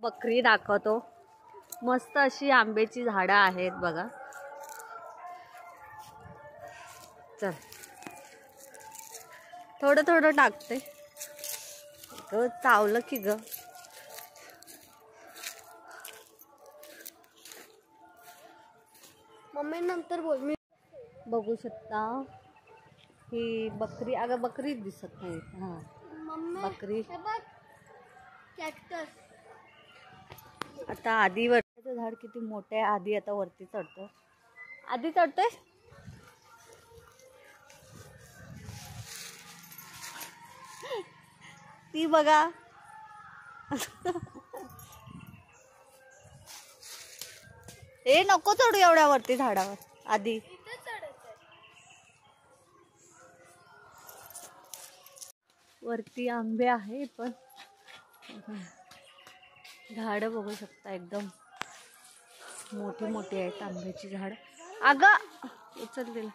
बकरी दाखवतो। मस्त अशी आंब्याची झाडं आहेत बघा। चल थोडं थोडं टाकते ग, चावलं की ग। मम्मी नंतर बोल। मी बघू शकता ही बकरी, अगं बकरी दिसत नाही। हा बकरी। कॅक्टस। आता आधी वरचं झाड किती मोठे आहे, आधी आता वरती चढतो। आधी चढतोय ती बघा। ए नको चढू एवढ्या वरती झाडावर, आधी वरती आंबे आहे पण झाड बघू शकता एकदम मोठी मोठी आहेत आंब्याची झाड। अगं उचल दिला।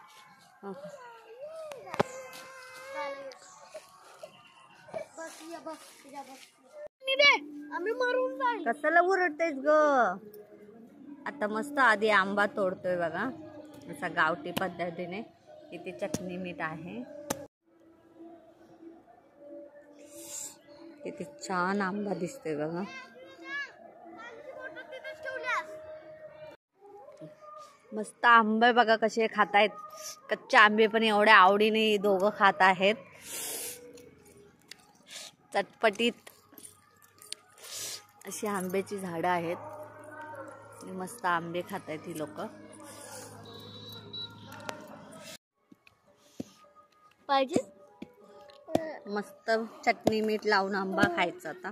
कशाला उरडतेस ग। आता मस्त आधी आंबा तोडतोय बघा, असा गावठी पद्धतीने। इथे चटणी मीठ आहे, किती छान आंबा दिसतोय बघा। मस्त आंबे बघा कसे खातायत, कच्चे आंबे पण एवढ्या आवडीने दोघं खात आहेत, चटपटीत अशी आंब्याची झाडं आहेत। मस्त आंबे खातायत ही लोक। पाहिजे मस्त चटणी मीठ लावून आंबा खायचा आता।